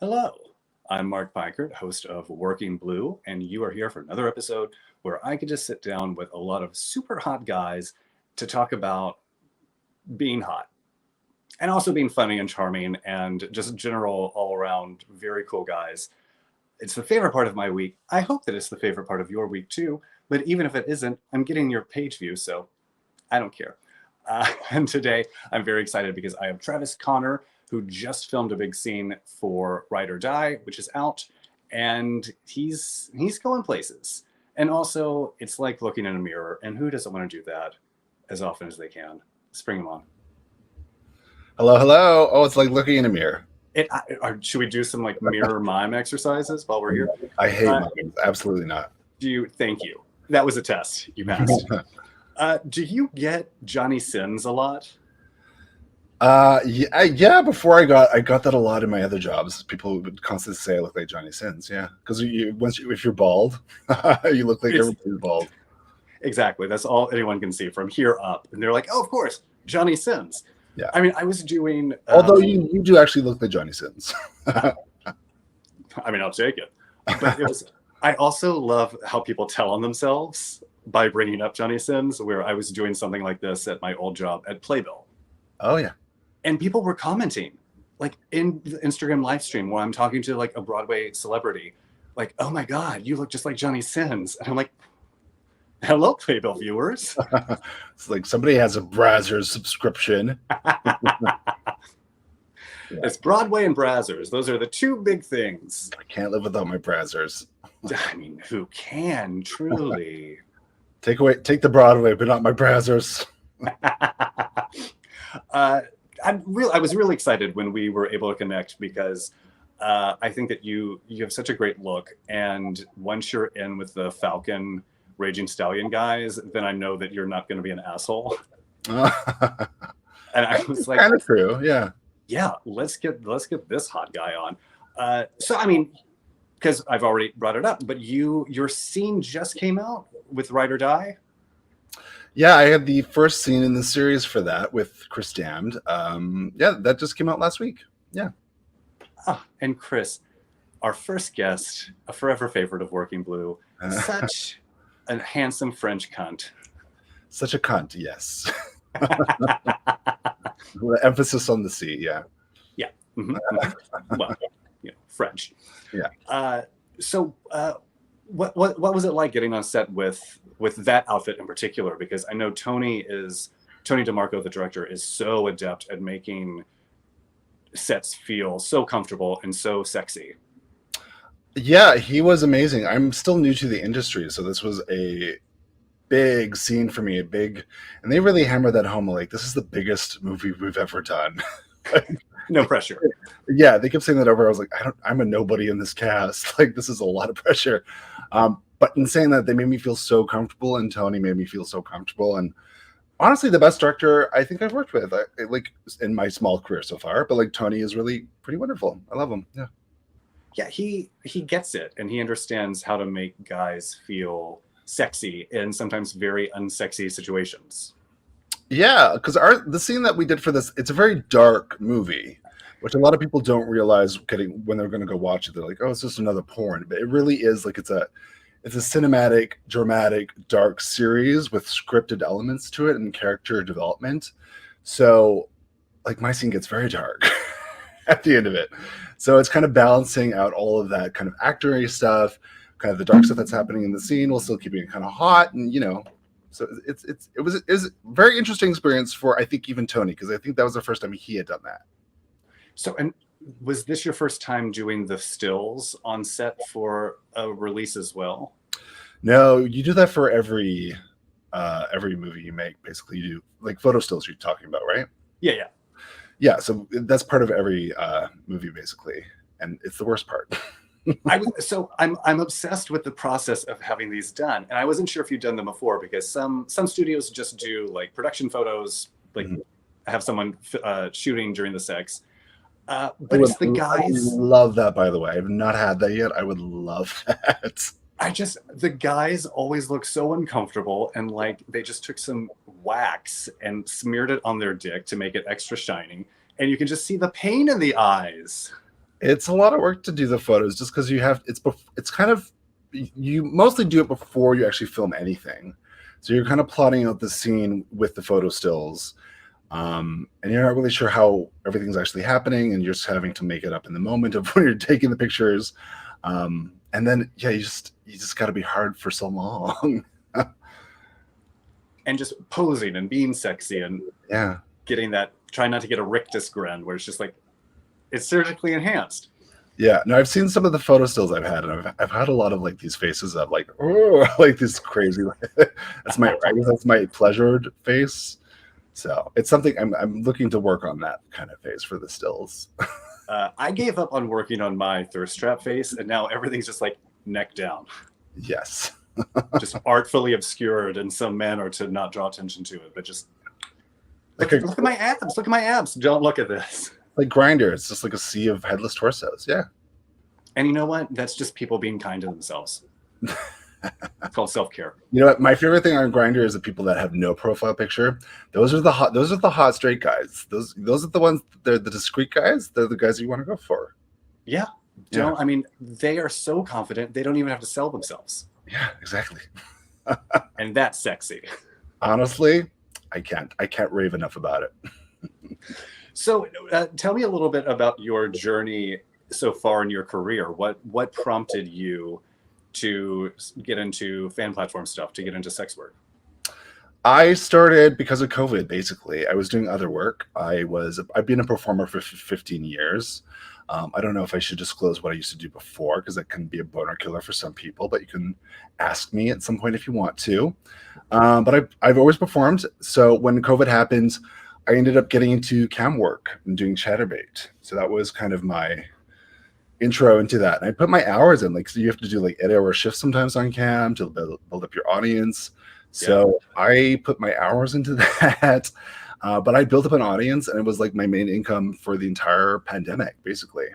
Hello, I'm Mark Peikert, host of Working Blue, and you are here for another episode where I get to sit down with a lot of super hot guys to talk about being hot and also being funny and charming and just general all around very cool guys. It's the favorite part of my week. I hope that it's the favorite part of your week too, but even if it isn't, I'm getting your page view, so I don't care. And today I'm very excited because I have Travis Connor, who just filmed a big scene for Ride or Die, which is out, and he's going places. And also, it's like looking in a mirror, and who doesn't want to do that as often as they can? Let's bring him on. Hello, hello. Oh, it's like looking in a mirror. Should we do some like mirror mime exercises while we're here? I hate mimes. Absolutely not. Thank you. That was a test. You passed. Do you get Johnny Sins a lot? Yeah. Before I got that a lot in my other jobs. People would constantly say I look like Johnny Sins. Yeah, because if you're bald, you look like everybody's bald. Exactly. That's all anyone can see from here up, and they're like, "Oh, of course, Johnny Sins." Yeah. I mean, I was doing. Although you do actually look like Johnny Sins. I mean, I'll take it. But I also love how people tell on themselves by bringing up Johnny Sins, where I was doing something like this at my old job at Playbill. Oh, yeah. And people were commenting, like in the Instagram live stream where I'm talking to like a Broadway celebrity, like, "Oh my God, you look just like Johnny Sins." And I'm like, "Hello, Playbill viewers." It's like somebody has a Brazzers subscription. It's Broadway and Brazzers. Those are the two big things. I can't live without my Brazzers. I mean, who can truly? Take the Broadway, but not my Brazzers. I was really excited when we were able to connect because I think that you have such a great look, and once you're in with the Falcon Raging Stallion guys, then I know that you're not going to be an asshole. And I was like, kind of true, yeah. Yeah, let's get this hot guy on. So I mean, because I've already brought it up, but your scene just came out with Ride or Die. Yeah, I had the first scene in the series for that with Chris Damned. Yeah, that just came out last week. Yeah. And Chris, our first guest, a forever favorite of Working Blue, such a handsome French cunt. Such a cunt, yes. The emphasis on the C, yeah. Yeah. Mm-hmm. Well, French. Yeah. So what was it like getting on set with that outfit in particular? Because I know Tony DiMarco, the director, is so adept at making sets feel so comfortable and so sexy. Yeah, he was amazing. I'm still new to the industry, so this was a big scene for me, and they really hammered that home. Like, this is the biggest movie we've ever done. No pressure. Yeah, they kept saying that over. I was like, I'm a nobody in this cast. Like, this is a lot of pressure. But in saying that, they made me feel so comfortable, and Tony made me feel so comfortable. And honestly, the best director I think I've worked with, like in my small career so far. But like, Tony is really pretty wonderful. I love him. Yeah. Yeah, he gets it, and he understands how to make guys feel sexy in sometimes very unsexy situations. Yeah, because the scene that we did for this, it's a very dark movie, which a lot of people don't realize when they're going to go watch it. They're like, "Oh, it's just another porn," but it really is like it's a cinematic, dramatic, dark series with scripted elements to it and character development. So, like, my scene gets very dark at the end of it. So it's kind of balancing out all of that kind of actory stuff, kind of the dark stuff that's happening in the scene, while still keeping it kind of hot, and So it was a very interesting experience for, I think, even Tony, because I think that was the first time he had done that. So, and was this your first time doing the stills on set for a release as well? No, you do that for every movie you make. Basically, you do like photo stills. You're talking about, right? Yeah. So that's part of every movie, basically, and it's the worst part. I'm obsessed with the process of having these done, and I wasn't sure if you'd done them before, because some studios just do like production photos, like have someone shooting during the sex. But it's the guys. I love that, by the way. I have not had that yet. I would love that. The guys always look so uncomfortable, and like they just took some wax and smeared it on their dick to make it extra shiny, and you can just see the pain in the eyes. It's a lot of work to do the photos just because it's kind of, you mostly do it before you actually film anything. So you're kind of plotting out the scene with the photo stills. And you're not really sure how everything's actually happening, and you're just having to make it up in the moment of when you're taking the pictures. And then, yeah, you just got to be hard for so long. And just posing and being sexy and Yeah. getting that, trying not to get a rictus grin where it's just like, it's surgically enhanced. Yeah, no, I've seen some of the photo stills I've had, and I've had a lot of like these faces of like, oh, like this crazy. I guess that's my pleasured face. So it's something I'm looking to work on, that kind of face for the stills. I gave up on working on my thirst trap face, and now everything's just like neck down, Yes. just artfully obscured in some manner to not draw attention to it. But just look at my abs. Look at my abs. Don't look at this. Like Grinder, it's just like a sea of headless torsos. Yeah. And you know what? That's just people being kind to themselves. It's called self-care. You know what? My favorite thing on Grinder is the people that have no profile picture. Those are the hot straight guys. Those are the ones. They're the discreet guys. They're the guys you want to go for. Yeah. I mean, they are so confident they don't even have to sell themselves. Yeah, exactly. And that's sexy. Honestly, I can't rave enough about it. So tell me a little bit about your journey so far in your career. What prompted you to get into fan platform stuff, to get into sex work? I started because of COVID, basically. I was doing other work. I've been a performer for 15 years. I don't know if I should disclose what I used to do before, because that can be a boner killer for some people, but you can ask me at some point if you want to. But I've always performed. So when COVID happened, I ended up getting into cam work and doing Chaturbate. So that was kind of my intro into that. And I put my hours in, like, so you have to do like 8-hour shifts sometimes on cam to build up your audience. So yeah. I put my hours into that. But I built up an audience, and it was like my main income for the entire pandemic, basically.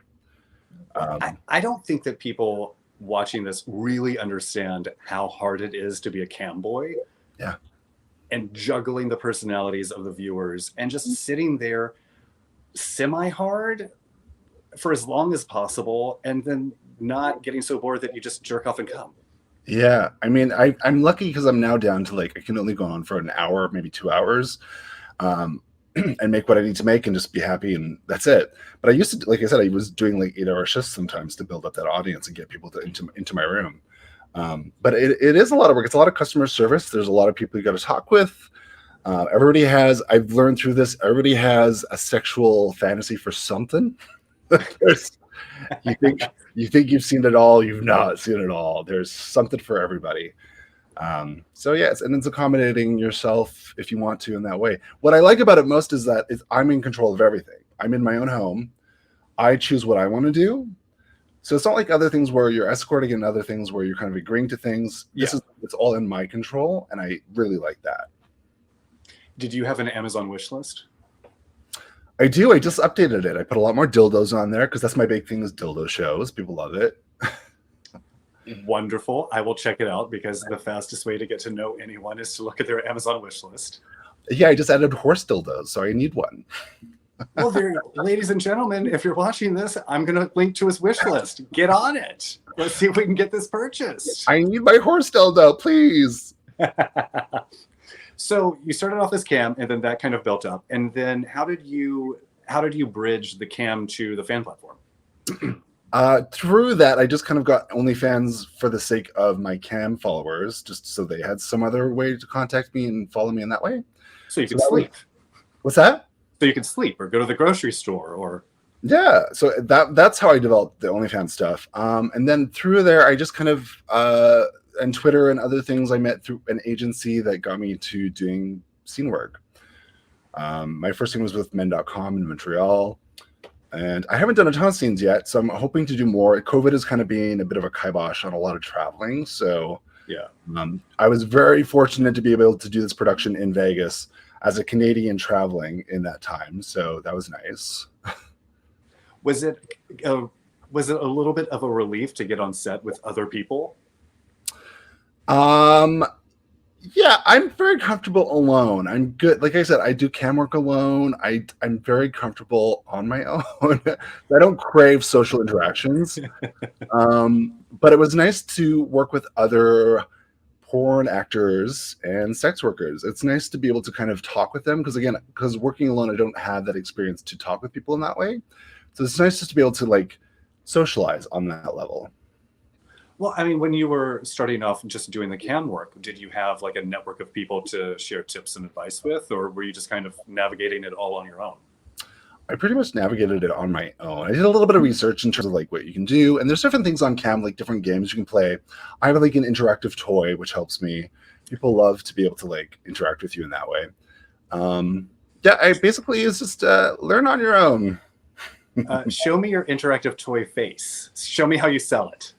I don't think that people watching this really understand how hard it is to be a cam boy. Yeah. And juggling the personalities of the viewers and just sitting there semi-hard for as long as possible, and then not getting so bored that you just jerk off and come. Yeah. I mean, I'm lucky because I'm now down to like, I can only go on for an hour, maybe 2 hours. And make what I need to make and just be happy, and that's it. But I used to, like I said, I was doing like 8-hour shifts sometimes to build up that audience and get people into my room. But it is a lot of work. It's a lot of customer service. There's a lot of people you got to talk with. I've learned through this, everybody has a sexual fantasy for something. You think you've seen it all, you've not seen it all. There's something for everybody. So yes, and it's accommodating yourself if you want to in that way. What I like about it most is that I'm in control of everything. I'm in my own home. I choose what I want to do. So it's not like other things where you're escorting and other things where you're kind of agreeing to things. It's all in my control, and I really like that. Did you have an Amazon wish list? I do. I just updated it. I put a lot more dildos on there because that's my big thing is dildo shows. People love it. Wonderful. I will check it out, because the fastest way to get to know anyone is to look at their Amazon wish list. Yeah, I just added horse dildos, so I need one. Well, there, ladies and gentlemen, if you're watching this, I'm going to link to his wish list. Get on it. Let's see if we can get this purchased. I need my horse dildo, please. So you started off as cam, and then that kind of built up. And then how did you bridge the cam to the fan platform? Through that, I just kind of got OnlyFans for the sake of my cam followers, just so they had some other way to contact me and follow me in that way. So you could sleep. What's that? So you could sleep or go to the grocery store or... Yeah, so that's how I developed the OnlyFans stuff. And then through there, I just kind of, and Twitter and other things, I met through an agency that got me to doing scene work. My first thing was with men.com in Montreal. And I haven't done a ton of scenes yet, so I'm hoping to do more. COVID is kind of being a bit of a kibosh on a lot of traveling. So yeah, I was very fortunate to be able to do this production in Vegas as a Canadian traveling in that time. So that was nice. Was it a little bit of a relief to get on set with other people? Yeah, I'm very comfortable alone. I'm good. Like I said, I do cam work alone. I'm very comfortable on my own. I don't crave social interactions. But it was nice to work with other porn actors and sex workers. It's nice to be able to kind of talk with them because again, because working alone, I don't have that experience to talk with people in that way. So it's nice just to be able to like socialize on that level. Well, I mean, when you were starting off just doing the cam work, did you have like a network of people to share tips and advice with, or were you just kind of navigating it all on your own? I pretty much navigated it on my own. I did a little bit of research in terms of like what you can do, and there's different things on cam, like different games you can play. I have like an interactive toy, which helps me. People love to be able to like interact with you in that way. Yeah, I basically is just learn on your own. Show me your interactive toy face. Show me how you sell it.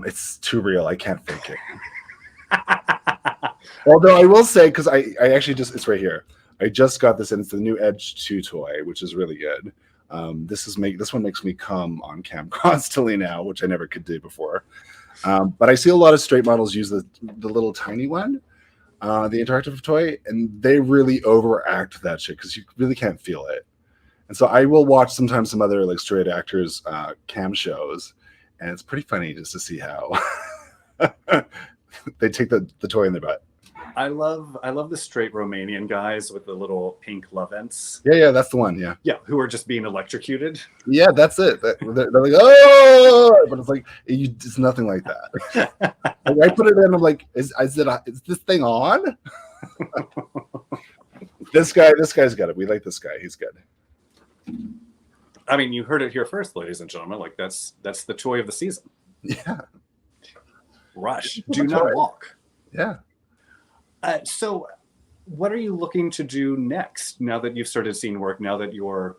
It's too real. I can't fake it. Although I will say, because I actually just, it's right here. I just got this, and it's the new Edge 2 toy, which is really good. This one makes me come on cam constantly now, which I never could do before. But I see a lot of straight models use the little tiny one, the interactive toy, and they really overact that shit because you really can't feel it. And so I will watch sometimes some other like straight actors cam shows, and it's pretty funny just to see how they take the toy in their butt. I love the straight Romanian guys with the little pink love ents. Yeah, that's the one. Yeah, who are just being electrocuted. Yeah, that's it. They're like, oh, but it's like it's nothing like that. Like, I put it in. I'm like, is this thing on? This guy's got it. We like this guy. He's good. I mean, you heard it here first, ladies and gentlemen. Like that's the toy of the season. Yeah. Rush. Do not walk. Yeah. So what are you looking to do next now that you've started seeing work, now that you're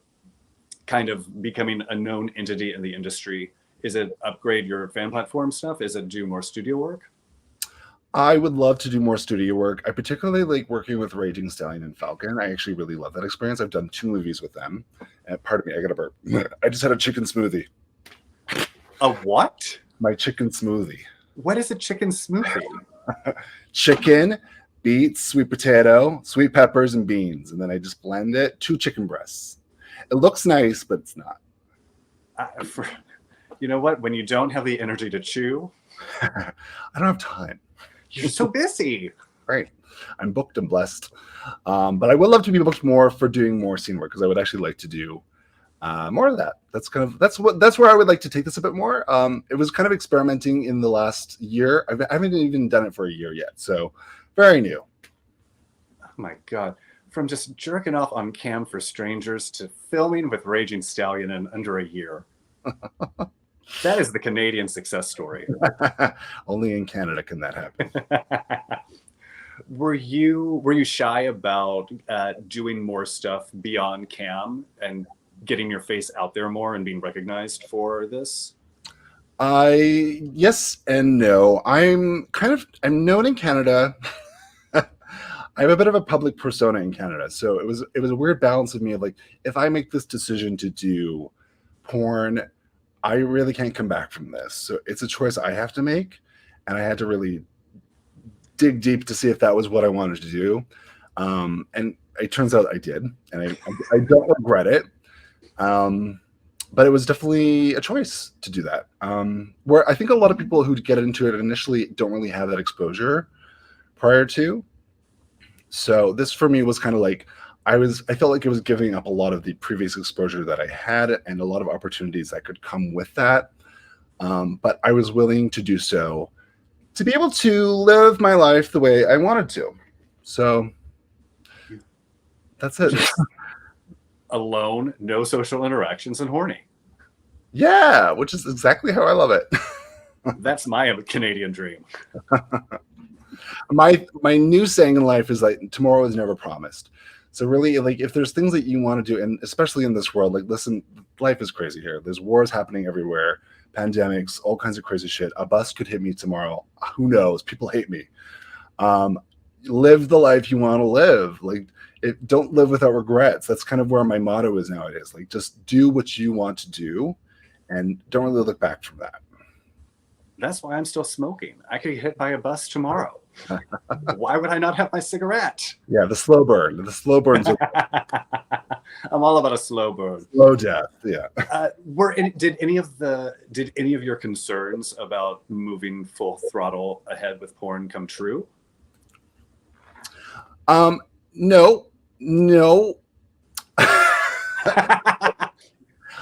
kind of becoming a known entity in the industry? Is it upgrade your fan platform stuff? Is it do more studio work? I would love to do more studio work. I particularly like working with Raging Stallion and Falcon. I actually really love that experience. I've done 2 movies with them. And pardon me, I got a burp. I just had a chicken smoothie. A what? My chicken smoothie. What is a chicken smoothie? Chicken, beets, sweet potato, sweet peppers, and beans. And then I just blend it. 2 chicken breasts. It looks nice, but it's not. You know what? When you don't have the energy to chew. I don't have time. You're so busy. Right. I'm booked and blessed. But I would love to be booked more for doing more scene work because I would actually like to do more of that. That's where I would like to take this a bit more. It was kind of experimenting in the last year. I haven't even done it for a year yet. So very new. Oh my God. From just jerking off on cam for strangers to filming with Raging Stallion in under a year. That is the Canadian success story. Only in Canada can that happen. Were you shy about doing more stuff beyond cam and getting your face out there more and being recognized for this? Yes and no. I'm known in Canada. I have a bit of a public persona in Canada, so it was a weird balance of me of like, if I make this decision to do porn, I really can't come back from this. So it's a choice I have to make, and I had to really dig deep to see if that was what I wanted to do. And it turns out I did, and I don't regret it. But it was definitely a choice to do that. Where I think a lot of people who get into it initially don't really have that exposure prior to. So this for me was kind of like, I felt like it was giving up a lot of the previous exposure that I had and a lot of opportunities that could come with that. But I was willing to do so to be able to live my life the way I wanted to. So that's it. Alone, no social interactions, and horny. Yeah, which is exactly how I love it. That's my Canadian dream. My new saying in life is like, tomorrow is never promised. So really, like, if there's things that you want to do, and especially in this world, like, listen, life is crazy here. There's wars happening everywhere, pandemics, all kinds of crazy shit. A bus could hit me tomorrow. Who knows? People hate me. Live the life you want to live. Like, don't live without regrets. That's kind of where my motto is nowadays. Like, just do what you want to do, and don't really look back from that. That's why I'm still smoking. I could get hit by a bus tomorrow. Why would I not have my cigarette? Yeah, the slow burn. The slow burns are I'm all about a slow burn. slow death. Yeah. Did any of your concerns about moving full throttle ahead with porn come true? No, no.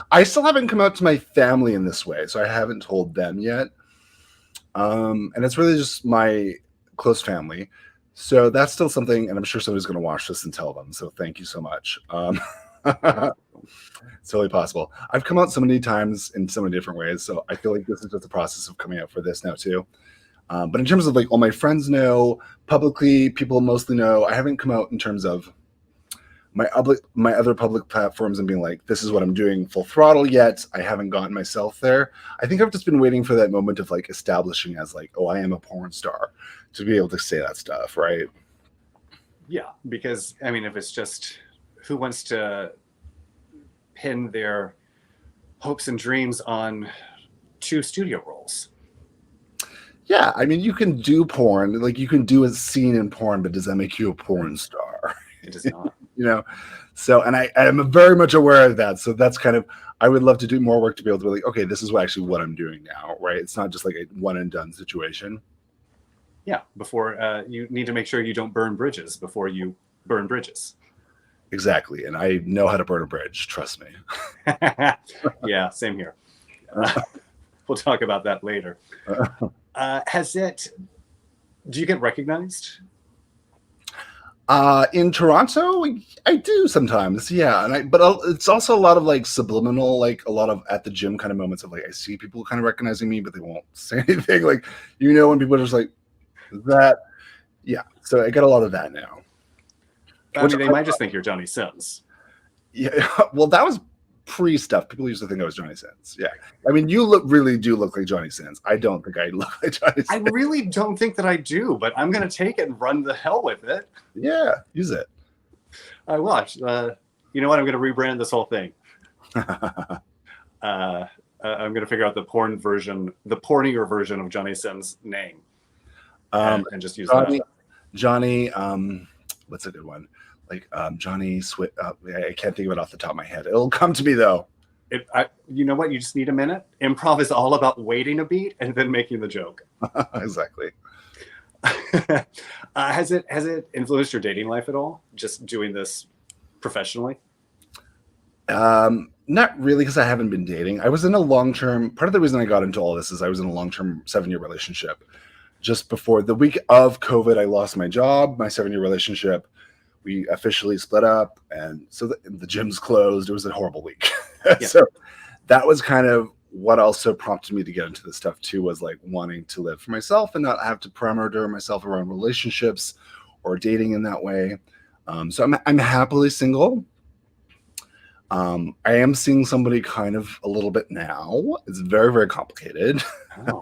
I still haven't come out to my family in this way, so I haven't told them yet. And it's really just my close family. So that's still something, and I'm sure somebody's going to watch this and tell them. So thank you so much. It's totally possible. I've come out so many times in so many different ways, so I feel like this is just the process of coming out for this now too. But in terms of like all my friends know publicly, people mostly know. I haven't come out in terms of my other public platforms and being like, this is what I'm doing full throttle yet. I haven't gotten myself there. I think I've just been waiting for that moment of like establishing as like, oh, I am a porn star, to be able to say that stuff, right? Yeah, because I mean, if it's just who wants to pin their hopes and dreams on 2 studio roles? Yeah, I mean, you can do porn, like you can do a scene in porn, but does that make you a porn star? It does not. You know, so, and I am very much aware of that. So that's kind of, I would love to do more work to be able to be like, okay, this is actually what I'm doing now, right? It's not just like a one and done situation. Yeah, before you need to make sure you don't burn bridges before you burn bridges. Exactly. And I know how to burn a bridge, trust me. Yeah, same here. We'll talk about that later. Do you get recognized? In Toronto, I do sometimes, yeah. But it's also a lot of like subliminal, like a lot of at the gym kind of moments of like I see people kind of recognizing me, but they won't say anything. Like, you know, when people are just like that, yeah. So I get a lot of that now. I mean, they might just think you're Johnny Sins. Yeah, well, that was pre-stuff. People used to think I was Johnny Sins. Yeah, I mean, you really do look like Johnny Sins. I don't think I look like Johnny Sins. I really don't think that I do, but I'm going to take it and run the hell with it. Yeah, use it. I watch. You know what? I'm going to rebrand this whole thing. I'm going to figure out the porn version, the pornier version of Johnny Sins' name, and just use Johnny, that. Johnny, what's a good one? Like Johnny I can't think of it off the top of my head. It'll come to me though. You know what? You just need a minute. Improv is all about waiting a beat and then making the joke. Exactly. Has it influenced your dating life at all? Just doing this professionally? Not really, because I haven't been dating. I was in a long-term. Part of the reason I got into all this is I was in a long-term 7-year relationship. Just before the week of COVID, I lost my job. My 7-year relationship. We officially split up, and so the gym's closed. It was a horrible week. Yeah. So that was kind of what also prompted me to get into this stuff too, was like wanting to live for myself and not have to parameter myself around relationships or dating in that way. So I'm happily single. I am seeing somebody kind of a little bit now. It's very, very complicated. Oh.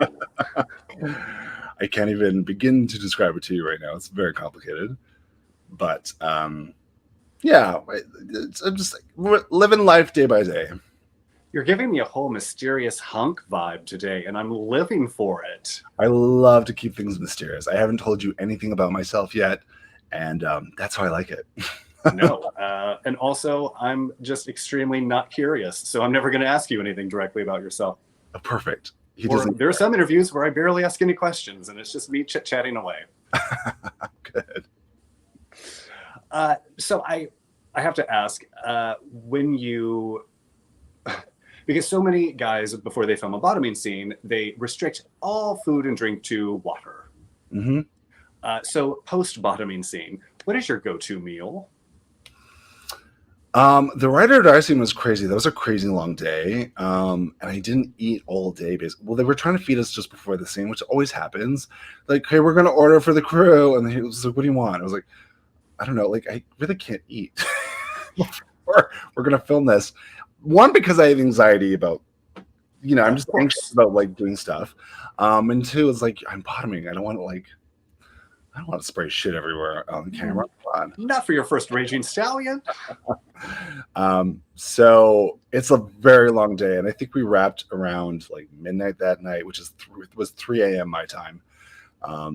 I can't even begin to describe it to you right now. It's very complicated. But yeah, I'm just like, living life day by day. You're giving me a whole mysterious hunk vibe today, and I'm living for it. I love to keep things mysterious. I haven't told you anything about myself yet, and that's how I like it. No, and also I'm just extremely not curious, so I'm never going to ask you anything directly about yourself. Oh, perfect. There are some interviews where I barely ask any questions, and it's just me chit-chatting away. Good. So I have to ask, when you, because so many guys before they film a bottoming scene, they restrict all food and drink to water. Mm-hmm. So post bottoming scene, what is your go-to meal? The ride or die scene was crazy. That was a crazy long day. And I didn't eat all day. Basically. Well, they were trying to feed us just before the scene, which always happens. Like, hey, we're going to order for the crew. And he was like, what do you want? I was like, I don't know. Like, I really can't eat. we're going to film this. One, because I have anxiety about, you know, I'm just anxious about like doing stuff. And two, it's like, I'm bottoming. I don't want to spray shit everywhere on the camera. Not for your first Raging Stallion. So it's a very long day, and I think we wrapped around like midnight that night, which was 3 a.m. my time.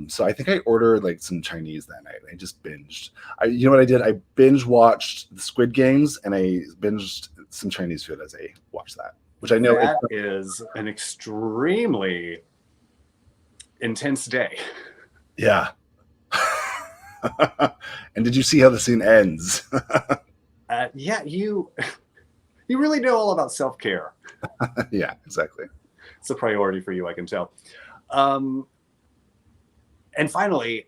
So I think I ordered like some Chinese that night. I just binged. You know what I did? I binge watched the Squid Games and I binged some Chinese food as I watched that, which I know that is an extremely intense day. Yeah. And did you see how the scene ends? Yeah, you really know all about self-care. Yeah, exactly. It's a priority for you, I can tell. And finally,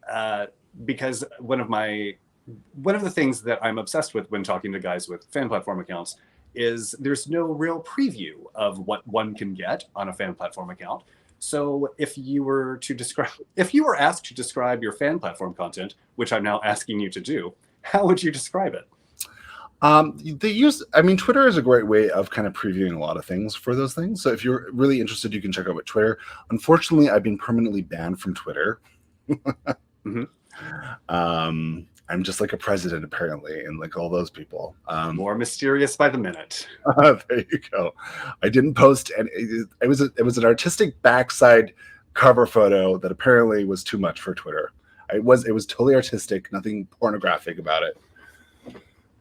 because one of the things that I'm obsessed with when talking to guys with fan platform accounts is there's no real preview of what one can get on a fan platform account. So if you were asked to describe your fan platform content, which I'm now asking you to do, how would you describe it? Twitter is a great way of kind of previewing a lot of things for those things. So if you're really interested, you can check out what Twitter. Unfortunately, I've been permanently banned from Twitter. Mm-hmm. I'm just like a president apparently, and like all those people. More mysterious by the minute. There you go. I didn't post, and it was an artistic backside cover photo that apparently was too much for Twitter. It was totally artistic, nothing pornographic about it.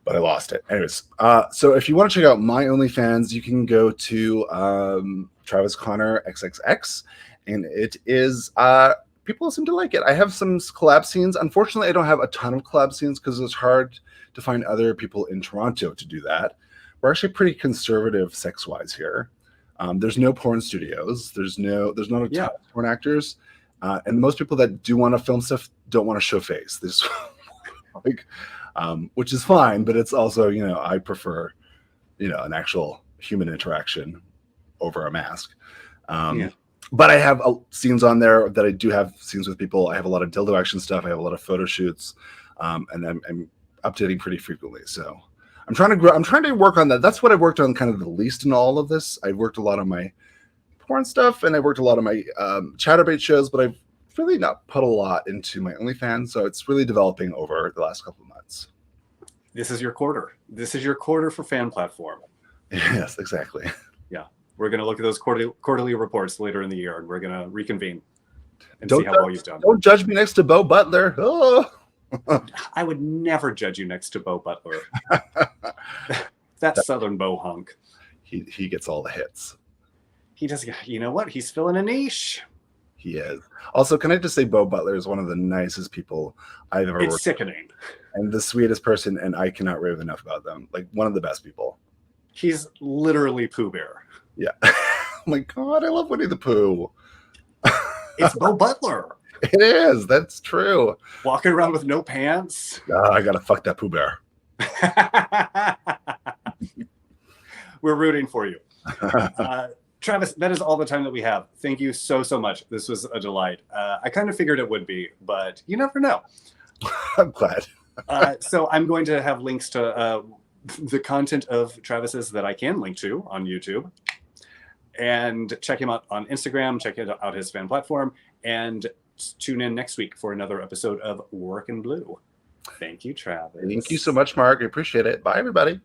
But I lost it. Anyways, so if you want to check out my OnlyFans, you can go to Travis Connor XXX, and it is people seem to like it. I have some collab scenes. Unfortunately, I don't have a ton of collab scenes because it's hard to find other people in Toronto to do that. We're actually pretty conservative sex-wise here. There's no porn studios. There's not a ton of porn actors, and most people that do want to film stuff don't want to show face. They just like. Which is fine, but it's also, I prefer, an actual human interaction over a mask. But I have scenes on there that I do have scenes with people. I have a lot of dildo action stuff. I have a lot of photo shoots, and I'm updating pretty frequently. So I'm trying to grow. I'm trying to work on that. That's what I've worked on kind of the least in all of this. I've worked a lot on my porn stuff, and I worked a lot on my Chaturbate shows, but I've really not put a lot into my OnlyFans. So it's really developing over the last couple of months. This is your quarter. This is your quarter for fan platform. Yes, exactly. Yeah. We're going to look at those quarterly reports later in the year, and we're going to reconvene and see how well you've done. Don't judge me next to Bo Butler. Oh. I would never judge you next to Bo Butler. That Southern Bo hunk. He gets all the hits. He does. You know what? He's filling a niche. He is. Also, can I just say Bo Butler is one of the nicest people I've ever worked with. It's sickening. And the sweetest person, and I cannot rave enough about them. Like, one of the best people. He's literally Pooh Bear. Yeah. Oh my God, I love Winnie the Pooh. It's Bo Butler. It is. That's true. Walking around with no pants. I gotta fuck that Pooh Bear. We're rooting for you. Travis, that is all the time that we have. Thank you so much. This was a delight. I kind of figured it would be, but you never know. I'm glad. So I'm going to have links to the content of Travis's that I can link to on YouTube. And check him out on Instagram. Check out his fan platform. And tune in next week for another episode of Workin' Blue. Thank you, Travis. Thank you so much, Mark. I appreciate it. Bye, everybody.